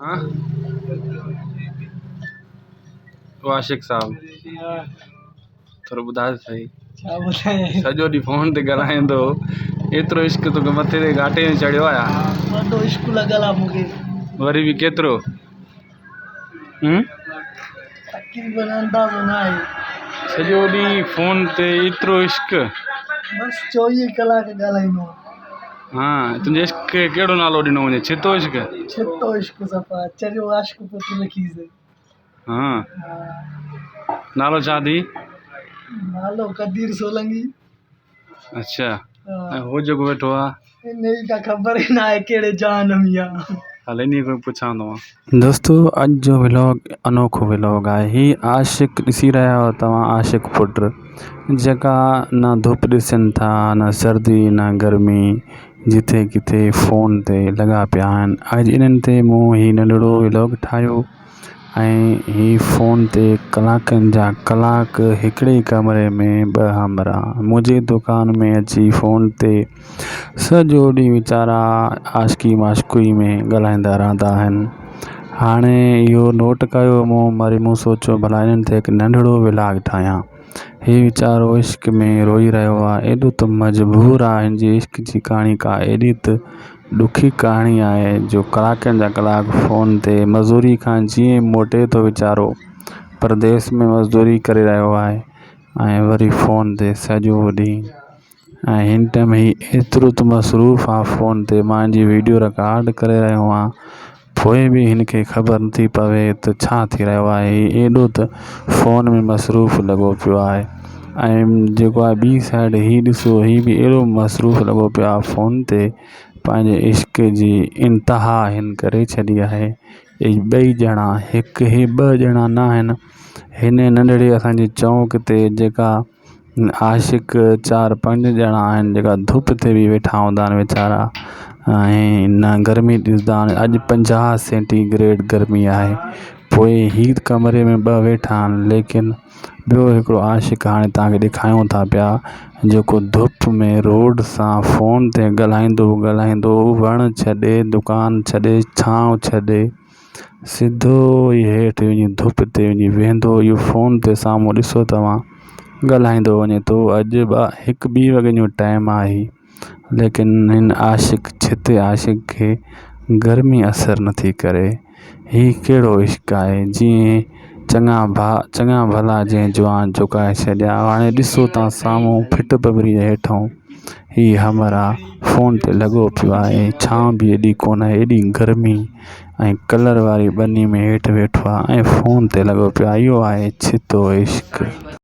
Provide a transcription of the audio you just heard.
हाँ तो आशिक साहब थोरो ॿुधाए सही छा ॿुधायां सॼो ॾींहुं फोन ते ॻाल्हाईंदो एतिरो इश्क तोखे मथे ते घाटे में चढ़ियो आहे ॾाढो इश्क लॻल आहे मूंखे वरी बि केतिरो तक़रीबन अंदाज़ो न आहे सॼो ॾींहुं फोन ते एतिरो इश्क बसि 24 कलाक ॻाल्हाईंदो आहियां हाँ तुंहिंजे इश्क खे कहिड़ो नालो ॾिनो वञे छितो इश्क छितो इश्क सफ़ा चरियो आशिक़ पुट लिखीसीं हाँ नालो छा अथई नालो कदीर सोलंकी अच्छा ऐं हो जेको वेठो आहे इनजी त ख़बर ई न आहे कहिड़े जहान में आहे हल इन खां पुछां थो दोस्तों अॼु जो व्लॉग अनोखो व्लॉग आहे ही आशिक़ ॾिसी रहिया आहियो तव्हां आशिक़ पुट जेका न धुप ॾिसनि था न सर्दी न गर्मी जिथे किथे फ़ोन ते लॻा पिया आहिनि अॼु इन्हनि ते मूं ही नंढिड़ो व्लॉग ठाहियो ऐं ही फ़ोन ते कलाकनि जा कलाक हिकिड़े कमरे में ॿ हमरा मुंहिंजी दुकान में अची फ़ोन ते सॼो ॾींहुं वीचारा आशिकी माशिकी में ॻाल्हाईंदा रहंदा आहिनि हाणे इहो नोट कयो मूं सोचियो भला इन्हनि ते हिकु नंढिड़ो व्लॉग ठाहियां ही वीचारो इश्क में रोई रहियो आहे एॾो त मजबूर आहे हिन जी इश्क जी कहाणी का एॾी त ॾुखी कहाणी आहे जो कलाकनि जा कलाक फ़ोन ते मज़दूरी खां जीअं मोटे थो वीचारो परदेस में मज़दूरी करे रहियो आहे ऐं वरी फ़ोन ते सॼो ॾींहुं ऐं हिन टाइम ही एतिरो त मसरूफ़ आहे फ़ोन ते मां हिनजी वीडियो रिकॉर्ड करे रहियो आहियां पोइ बि हिनखे ख़बर नथी पवे त छा थी रहियो आहे ही एॾो त फ़ोन में मसरूफ़ लॻो पियो आहे ऐं जेको आहे ॿी साइड ही ॾिसो ही बि अहिड़ो मसरूफ़ लॻो पियो आहे फ़ोन ते पंहिंजे इश्क जी इंतिहा हिन करे छॾी आहे ॿई ॼणा हिकु ही ॿ ॼणा न आहिनि हिन नंढिड़े असांजे चौक ते जेका आशिक़ 4-5 ॼणा आहिनि जेका धुप ते बि वेठा हूंदा आहिनि वीचारा ऐं न गर्मी ॾिसंदा आहिनि अॼु 50 सेंटीग्रेड गर्मी आहे पोइ ही कमरे में ॿ वेठा आहिनि लेकिन ॿियो हिकिड़ो आशिक़ हाणे तव्हांखे ॾेखारियूं था पिया जेको धुप में रोड सां फ़ोन ते ॻाल्हाईंदो वण छॾे दुकान छॾे छांव छॾे सिधो ई हेठि वञी धुप ते वञी वेहंदो इहो फ़ोन ते साम्हूं ॾिसो तव्हां ॻाल्हाईंदो वञे थो अॼु 1-2 वॻे जो टाइम आहे लेकिन हिन आशिक़ छिते आशिक़ खे गर्मी असर नथी करे ही कहिड़ो इश्क आहे जीअं चङा भला जंहिं जवान चुकाए छॾिया हाणे ॾिसो तव्हां साम्हूं फिट पबरी जे हेठों ही हमरा फ़ोन ते लॻो पियो आहे छांव बि एॾी कोन आहे एॾी गर्मी ऐं कलर वारी बनी में हेठि वेठो आहे ऐं फ़ोन ते लॻो पियो आहे इहो आहे छितो इश्क।